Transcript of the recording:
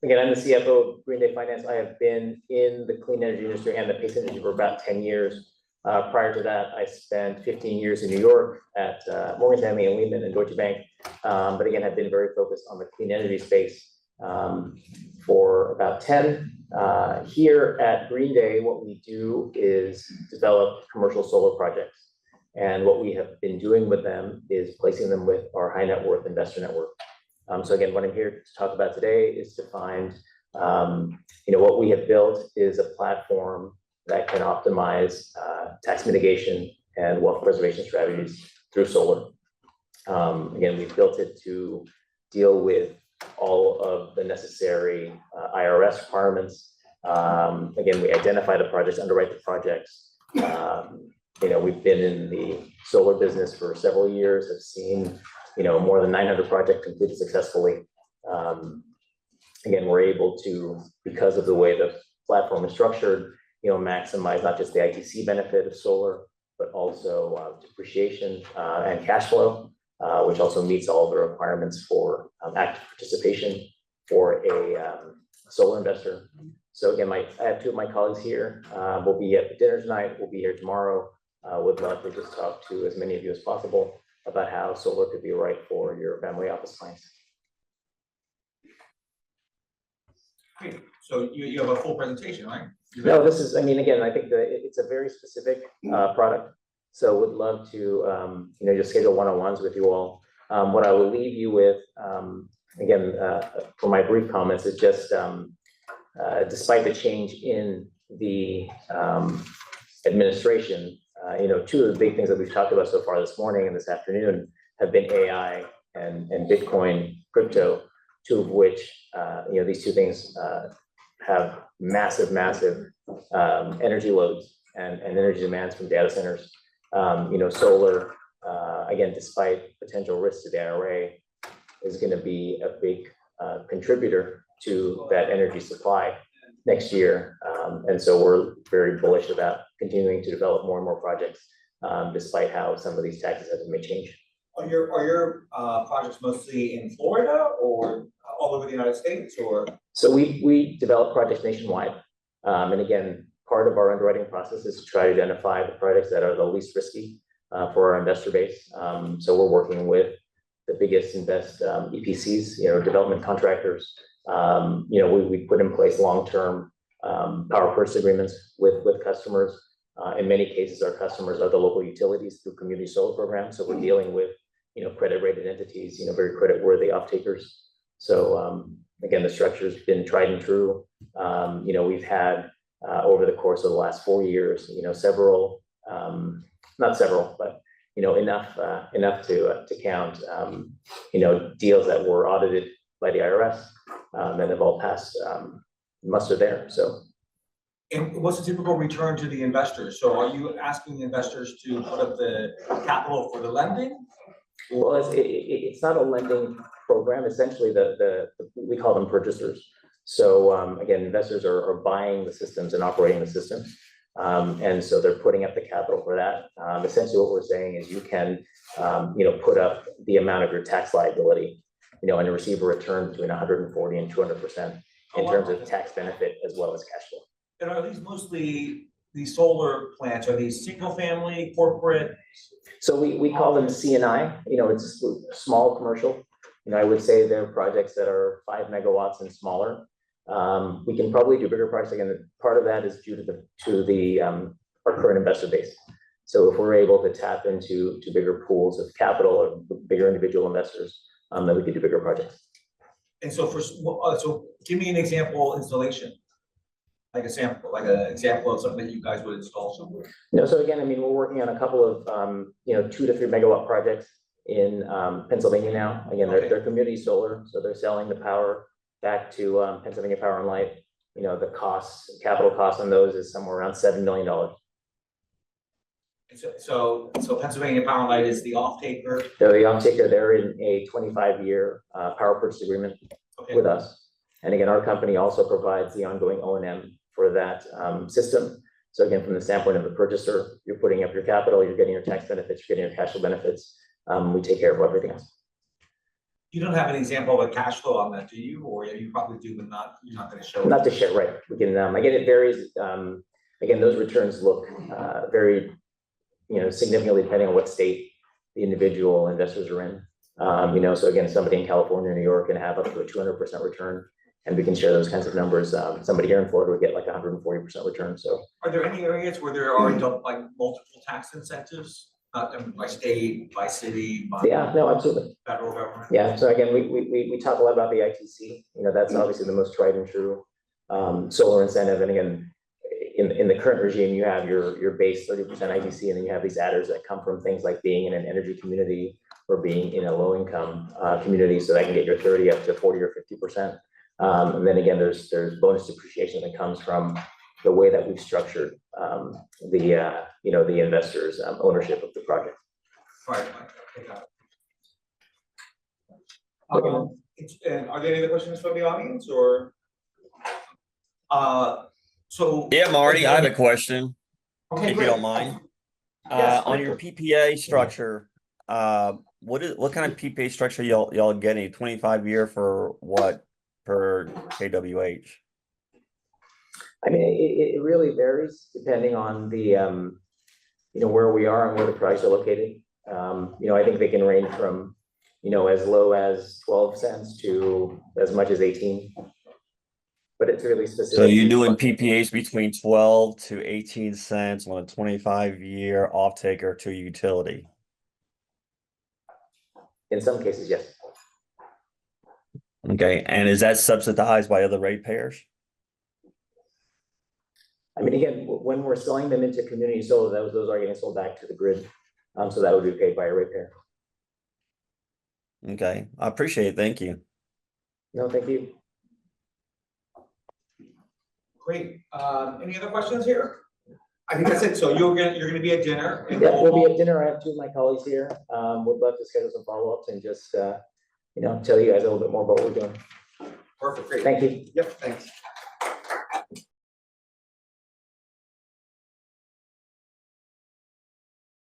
Again, I'm the CFO of Greenday Finance. I have been in the clean energy industry and the pace industry for about 10 years. Prior to that, I spent 15 years in New York at Morgan Stanley and Lehman and Deutsche Bank. But again, I've been very focused on the clean energy space for about 10. Here at Greenday, what we do is develop commercial solar projects. And what we have been doing with them is placing them with our high net worth investor network. So again, what I'm here to talk about today is to find, what we have built is a platform that can optimize tax mitigation and wealth preservation strategies through solar. Again, we've built it to deal with all of the necessary IRS requirements. Again, we identify the projects, underwrite the projects. We've been in the solar business for several years, have seen more than 900 projects completed successfully. Again, we're able to, because of the way the platform is structured, maximize not just the ITC benefit of solar, but also depreciation and cash flow, which also meets all the requirements for active participation for a solar investor. So again, I have two of my colleagues here. We'll be at the dinner tonight. We'll be here tomorrow. Would love to just talk to as many of you as possible about how solar could be right for your family office clients. Great. So you have a full presentation, right? No, this is, again, I think it's a very specific product. So would love to, just schedule one-on-ones with you all. What I will leave you with, again, for my brief comments is just, despite the change in the administration, two of the big things that we've talked about so far this morning and this afternoon have been AI and Bitcoin crypto, two of which, these two things have massive energy loads and energy demands from data centers. Solar, again, despite potential risks to the IRA, is going to be a big contributor to that energy supply next year. And so we're very bullish about continuing to develop more and more projects, despite how some of these taxes may change. Are your projects mostly in Florida or all over the United States, or? So we develop projects nationwide. And again, part of our underwriting process is to try to identify the projects that are the least risky for our investor base. So we're working with the biggest and best EPCs, development contractors. We put in place long-term power purchase agreements with customers. In many cases, our customers are the local utilities through community solar programs. So we're dealing with, credit-rated entities, very credit-worthy off-takers. So again, the structure's been tried and true. We've had over the course of the last 4 years, several, not several, but enough to count, deals that were audited by the IRS and have all passed muster there. So. And what's the typical return to the investors? So are you asking the investors to put up the capital for the lending? Well, it's not a lending program. Essentially, we call them purchasers. So again, investors are buying the systems and operating the systems. And so they're putting up the capital for that. Essentially, what we're saying is you can, put up the amount of your tax liability, and receive a return between 140 and 200% in terms of tax benefit as well as cash flow. And are these mostly these solar plants? Are these single family, corporate? So we call them C&I. It's small commercial. I would say they're projects that are 5 megawatts and smaller. We can probably do bigger projects. Again, part of that is due to our current investor base. So if we're able to tap into bigger pools of capital or bigger individual investors, then we can do bigger projects. And so so give me an example installation, like an example of something that you guys would install somewhere. So again, we're working on a couple of 2 to 3 megawatt projects in Pennsylvania now. Again, they're community solar, so they're selling the power back to Pennsylvania Power and Light. The capital cost on those is somewhere around $7 million. So Pennsylvania Power and Light is the off-taker? They're the off-taker. They're in a 25-year power purchase agreement with us. And again, our company also provides the ongoing O&M for that system. So again, from the standpoint of the purchaser, you're putting up your capital, you're getting your tax benefits, you're getting your cash flow benefits. We take care of everything else. You don't have an example of a cash flow on that, do you? Or you probably do, but not, you're not gonna show it. Not to share, right? We can, again, it varies. Again, those returns look very, significantly depending on what state the individual investors are in. So again, somebody in California or New York can have up to a 200% return, and we can share those kinds of numbers. Somebody here in Florida would get like 140% return. So, are there any areas where there are like multiple tax incentives, by state, by city, by yeah, no, absolutely. federal government? Yeah. So again, we talk a lot about the ITC. That's obviously the most tried and true solar incentive. And again, in the current regime, you have your base 30% ITC, and then you have these adders that come from things like being in an energy community or being in a low income community, so that can get your 30 up to 40 or 50%. And then again, there's bonus depreciation that comes from the way that we've structured the investors' ownership of the project. Right. And are there any other questions from the audience, or? So. Yeah, Marty, I have a question, Okay, if great. you don't mind. Yes, On your PPA structure, what kind of PPA structure y'all getting? 25-year for what per kWh? I mean, it really varies depending on the where we are and where the projects are located. I think they can range from as low as 12 cents to as much as 18. But it's really specific. So you're doing PPAs between 12 to 18 cents on a 25-year off-taker to utility? In some cases, yes. Okay, and is that subsidized by other ratepayers? I mean, again, when we're selling them into community solar, those are getting sold back to the grid. So that would be paid by a ratepayer. Okay, I appreciate it. Thank you. No, thank you. Great. Any other questions here? I think that's it. So you're gonna be at dinner. Yeah, we'll be at dinner. I have two of my colleagues here. Would love to schedule some follow-ups and just tell you guys a little bit more about what we're doing. Perfect. Great. Thank you. Yep. Thanks.